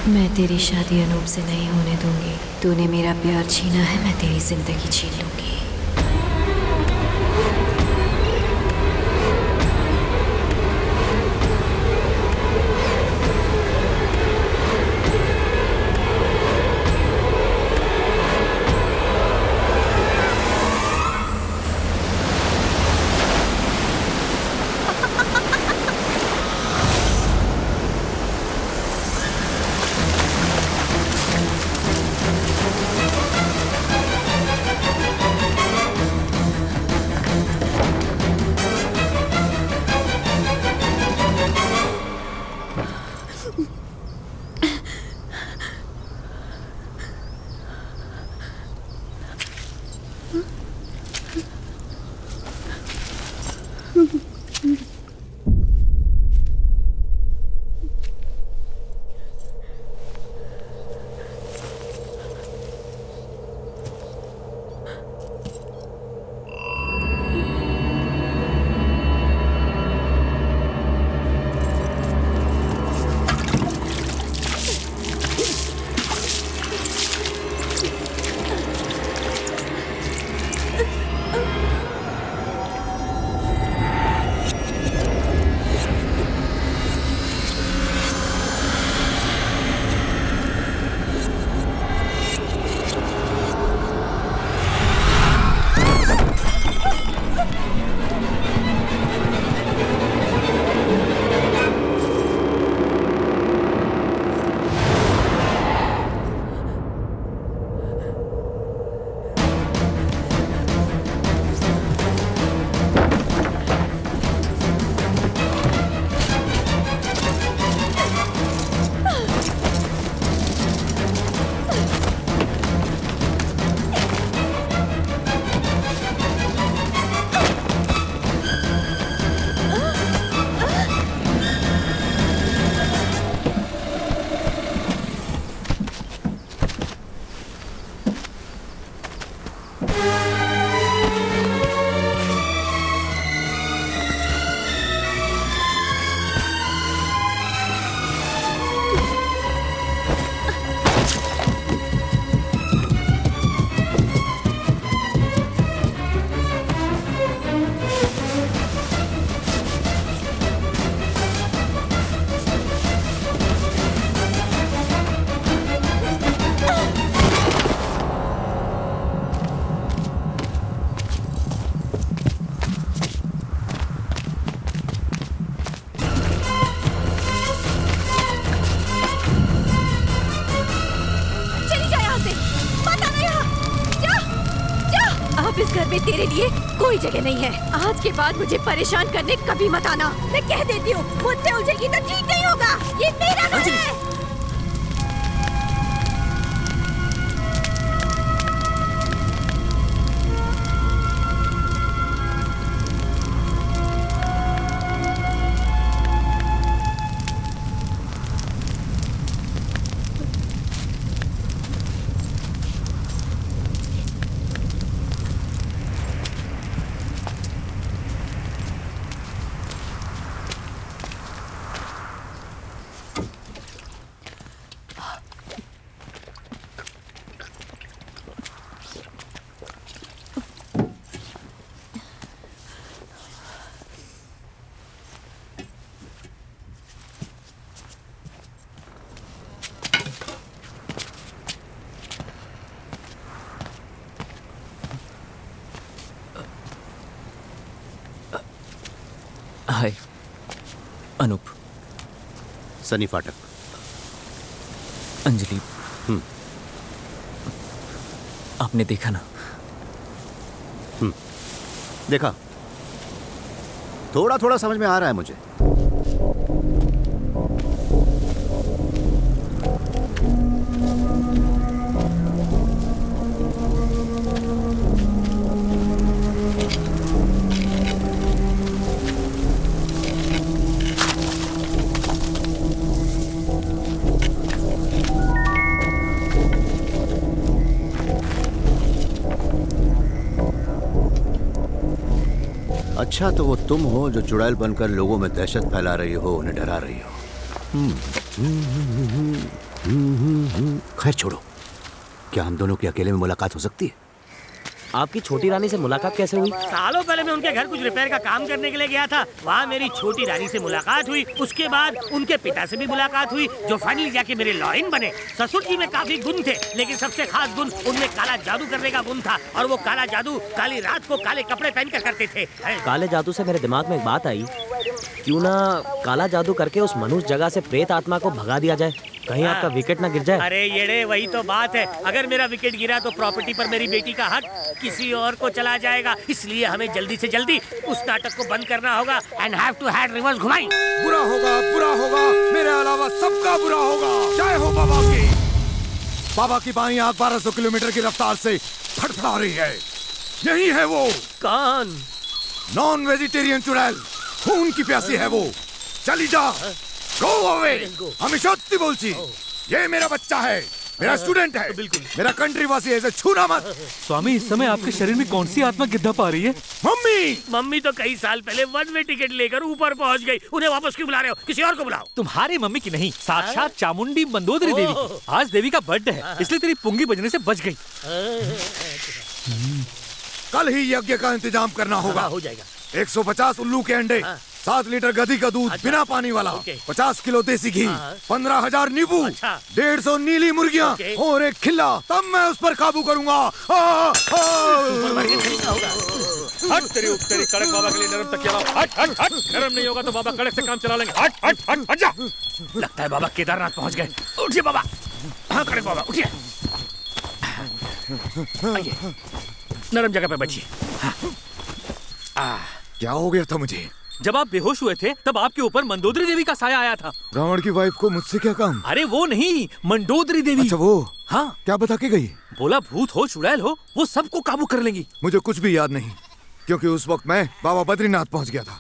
मैं तेरी शादी अनूप से नहीं होने दूंगी। तूने मेरा प्यार छीना है, मैं तेरी जिंदगी छीन लूंगी। तेरे लिए कोई जगह नहीं है। आज के बाद मुझे परेशान करने कभी मत आना। मैं कह देती हूँ, मुझसे उलझेगी तो ठीक नहीं होगा। ये मेरा घर है। हाय अनूप। सनी फाटक। अंजलि। आपने देखा ना? देखा, थोड़ा थोड़ा समझ में आ रहा है मुझे। अच्छा, तो वो तुम हो जो चुड़ैल बनकर लोगों में दहशत फैला रही हो, उन्हें डरा रही हो। खैर छोड़ो, क्या हम दोनों की अकेले में मुलाकात हो सकती है? आपकी छोटी रानी से मुलाकात कैसे हुई? सालों पहले मैं उनके घर कुछ रिपेयर का काम करने के लिए गया था। वहाँ मेरी छोटी रानी से मुलाकात हुई। उसके बाद उनके पिता से भी मुलाकात हुई, जो फाइनली जाके मेरे लॉयन बने। ससुर जी में काफी गुण थे, लेकिन सबसे खास गुण उनमें काला जादू करने का गुण था। और वो काला जादू काली रात को काले कपड़े पहन कर करते थे। काले जादू से मेरे दिमाग में एक बात आई, क्यों ना काला जादू करके उस मनुष्य जगह से प्रेत आत्मा को भगा दिया जाए, कहीं आपका विकेट ना गिर जाए। अरे येड़े, वही तो बात है। अगर मेरा विकेट गिरा तो प्रॉपर्टी पर मेरी बेटी का हक किसी और को चला जाएगा। इसलिए हमें जल्दी से जल्दी उस नाटक को बंद करना होगा and have to had reverse घुमाई। बुरा होगा, बुरा होगा, मेरे अलावा सबका बुरा होगा। जय हो बाबा की। बाबा की बाईं आंख 1200 किलोमीटर की रफ्तार से फड़फड़ा रही है। यही है वो। कौन? नॉन वेजिटेरियन चुड़ैल, खून की प्यासी है वो। चली जा, गो अवे। আমি সত্যি বলছি, ये मेरा बच्चा है, मेरा स्टूडेंट है, मेरा कंट्री वासी है, इसे छूना मत। स्वामी, इस समय आपके शरीर में कौन सी आत्मा गिद्दा पा रही है? मम्मी तो कई साल पहले वन वे टिकट लेकर ऊपर पहुंच गई। उन्हें वापस क्यों बुला रहे हो? किसी और को बुलाओ। तुम्हारी मम्मी की नहीं, साक्षात चामुंडी मंदोदरी देवी की। आज देवी का बर्थडे है, इसलिए तेरी पुंगी बजने से बच गई। कल ही यज्ञ का इंतजाम करना होगा। हो जाएगा। 150 उल्लू के अंडे, 7 लीटर गधी का दूध बिना पानी वाला, 50 किलो देसी घी, 15,000 नींबू, 150 नीली मुर्गियाँ और एक खिल्ला, तब मैं उस पर काबू करूंगा। हट तेरी कड़क बाबा के लिए नरम तकिया लाओ। हट हट हट, नरम नहीं होगा तो बाबा कड़क से काम चला लेंगे। हट हट हट हट जा। लगता है बाबा केदारनाथ पहुंच गए। उठिए बाबा। हाँ कड़क बाबा, उठिए। आइए, नरम जगह पे बैठिए। क्या हो गया था मुझे? जब आप बेहोश हुए थे तब आपके ऊपर मंदोदरी देवी का साया आया था। रावण की वाइफ को मुझसे क्या काम? अरे वो नहीं, मंडोदरी देवी। अच्छा वो? हाँ। क्या बता के गई? बोला भूत हो चुड़ैल हो, वो सबको काबू कर लेंगी। मुझे कुछ भी याद नहीं, क्योंकि उस वक्त मैं बाबा बद्रीनाथ पहुंच गया था।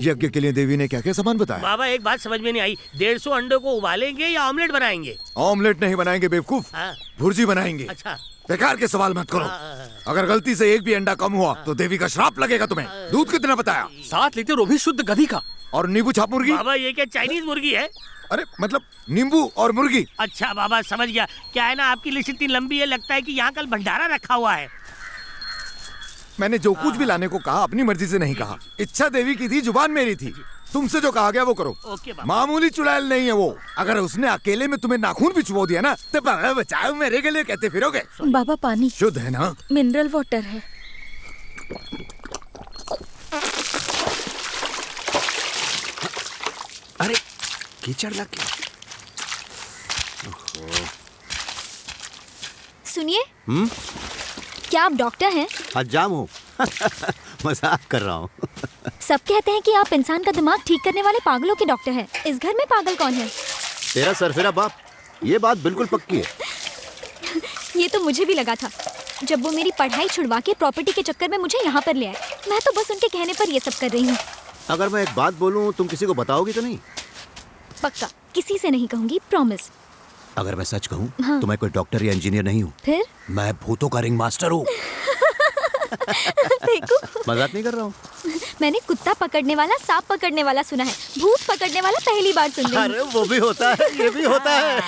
यज्ञ के लिए देवी ने क्या क्या सामान बताया? बाबा एक बात समझ में नहीं आई, 150 अंडों को उबालेंगे या ऑमलेट बनाएंगे? ऑमलेट नहीं बनाएंगे बेवकूफ, भुर्जी बनाएंगे। अच्छा। बेकार के सवाल मत करो। अगर गलती से एक भी अंडा कम हुआ तो देवी का श्राप लगेगा तुम्हें। दूध कितना बताया? 7 लीटर, वो भी शुद्ध गधी का। और नींबू छाप मुर्गी? बाबा ये क्या चाइनीज मुर्गी है? अरे मतलब नींबू और मुर्गी। अच्छा बाबा समझ गया। क्या है ना, आपकी लिस्ट इतनी लंबी है, लगता है कि यहाँ कल भंडारा रखा हुआ है। मैंने जो कुछ भी लाने को कहा अपनी मर्जी से नहीं कहा। इच्छा देवी की थी, जुबान मेरी थी। तुमसे जो कहा गया वो करो। ओके बाबा। मामूली चुड़ैल नहीं है वो। अगर उसने अकेले में तुम्हें नाखून भी चुबो दिया ना तो बाबा बचाओ मेरे गले कहते फिरोगे। बाबा पानी शुद्ध है ना? मिनरल वाटर है। अरे कीचड़ लग गया। सुनिए, क्या आप डॉक्टर हैं? हजाम हूँ। मजाक कर रहा हूँ। सब कहते हैं कि आप इंसान का दिमाग ठीक करने वाले पागलों के डॉक्टर हैं। इस घर में पागल कौन है? तेरा सरफेरा बाप। ये बात बिल्कुल पक्की है। ये तो मुझे भी लगा था, जब वो मेरी पढ़ाई छुड़वा के प्रॉपर्टी के चक्कर में मुझे यहाँ पर ले आए। मैं तो बस उनके कहने पर ये सब कर रही हूँ। अगर मैं एक बात बोलूँ तुम किसी को बताओगी तो नहीं? पक्का किसी से नहीं कहूँगी, प्रॉमिस। अगर मैं सच कहूँ तो मैं कोई डॉक्टर या इंजीनियर नहीं हूँ। फिर? मैं भूतों का रिंग मास्टर हूँ। देखो, मजाक नहीं कर रहा हूँ। मैंने कुत्ता पकड़ने वाला, सांप पकड़ने वाला सुना है, भूत पकड़ने वाला पहली बार सुन रही हूँ। अरे वो भी होता है, ये भी होता है।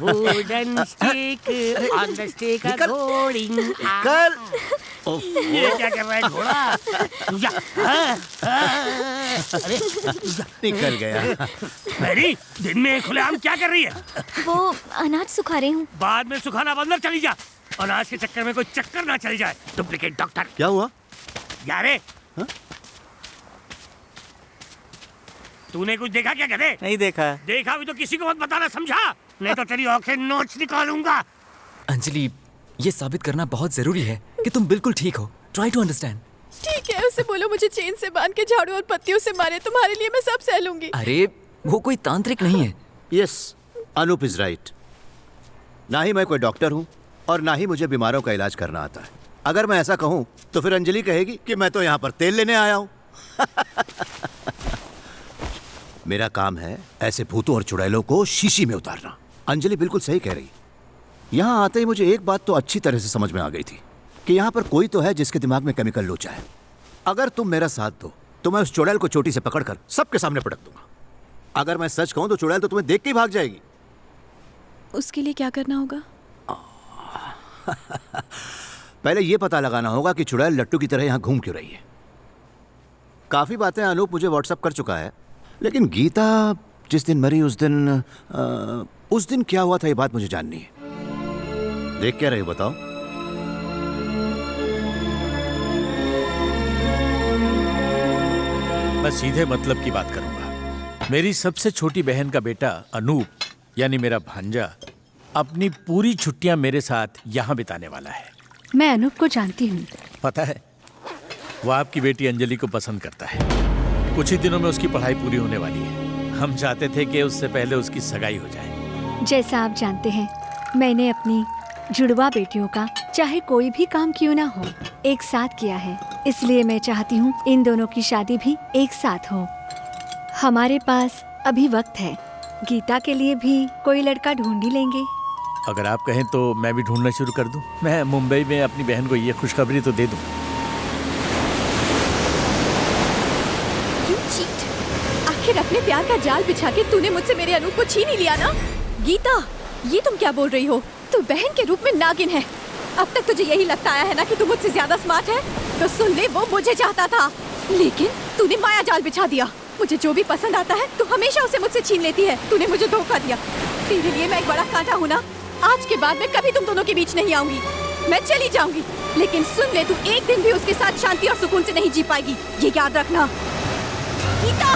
Wooden stick on the stick a rolling. कर। ये क्या कर रहा है घोड़ा? जा। अरे निकल गया। मैरी, दिन में खुलेआम क्या कर रही है? वो अनाज सुखा रही हूँ। बाद में सुखाना बंदर चली जा। अनाज के चक्कर में कोई चक्कर ना चल जाए। Duplicate doctor. क्या हुआ? यारे, तूने कुछ देखा क्या गधे? नहीं देखा। देखा भी तो किसी को मत बताना, समझा? नहीं तो तेरी आंखें नोच निकालूंगा। अंजलि, ये साबित करना बहुत जरूरी है कि तुम बिल्कुल ठीक हो। Try to understand. ठीक है, उसे बोलो मुझे चेन से बांध के झाड़ू और पत्तियों से मारे। तुम्हारे लिए मैं सब सह लूंगी। अरे वो कोई तांत्रिक नहीं है। Yes, Anoop is right. ना ही मैं कोई डॉक्टर हूँ और ना ही मुझे बीमारों का इलाज करना आता है। अगर मैं ऐसा कहूँ तो फिर अंजलि कहेगी कि मैं तो यहाँ पर तेल लेने आया हूँ। मेरा काम है ऐसे भूतों और चुड़ैलों को शीशी में उतारना। अंजलि बिल्कुल सही कह रही। यहाँ आते ही मुझे एक बात तो अच्छी तरह से समझ में आ गई थी कि यहाँ पर कोई तो है जिसके दिमाग में केमिकल लोचा है। अगर तुम मेरा साथ दो तो मैं उस चुड़ैल को चोटी से पकड़कर सबके सामने पटक दूंगा। अगर मैं सच कहूँ तो चुड़ैल तो तुम्हें देख के ही भाग जाएगी। उसके लिए क्या करना होगा? पहले ये पता लगाना होगा कि चुड़ैल लट्टू की तरह यहाँ घूम क्यों रही है। काफी बातें अनूप मुझे व्हाट्सएप कर चुका है, लेकिन गीता जिस दिन मरी उस दिन क्या हुआ था ये बात मुझे जाननी है। देख क्या रहे हो बताओ? मैं सीधे मतलब की बात करूंगा। मेरी सबसे छोटी बहन का बेटा अनूप यानी मेरा भांजा अपनी पूरी छुट्टियां मेरे साथ यहाँ बिताने वाला है। मैं अनूप को जानती हूँ। पता है, वो आपकी बेटी अंजलि को पसंद करता है। कुछ ही दिनों में उसकी पढ़ाई पूरी होने वाली है। हम चाहते थे कि उससे पहले उसकी सगाई हो जाए। जैसा आप जानते हैं, मैंने अपनी जुड़वा बेटियों का चाहे कोई भी काम क्यों ना हो एक साथ किया है, इसलिए मैं चाहती हूँ इन दोनों की शादी भी एक साथ हो। हमारे पास अभी वक्त है, गीता के लिए भी कोई लड़का ढूंढ ही लेंगे। अगर आप कहें तो मैं भी ढूंढना शुरू कर दूं। मैं मुंबई में अपनी बहन को ये खुशखबरी तो दे दूं। You cheat! आखिर अपने प्यार का जाल बिछा के तूने मुझसे मेरे अनूप को छीन ही लिया ना? गीता, ये तुम क्या बोल रही हो? तू बहन के रूप में नागिन है। अब तक तुझे यही लगता आया है ना कि तू मुझसे ज्यादा स्मार्ट है? तो सुन ले, वो मुझे चाहता था, लेकिन तूने माया जाल बिछा दिया। मुझे जो भी पसंद आता है तू हमेशा उसे मुझसे छीन लेती है। तूने मुझे धोखा दिया। तेरे लिए मैं एक बड़ा कांटा हूँ ना। आज के बाद मैं कभी तुम दोनों के बीच नहीं आऊंगी। मैं चली जाऊंगी, लेकिन सुन ले, तू एक दिन भी उसके साथ शांति और सुकून से नहीं जी पाएगी। ये याद रखना। गीता!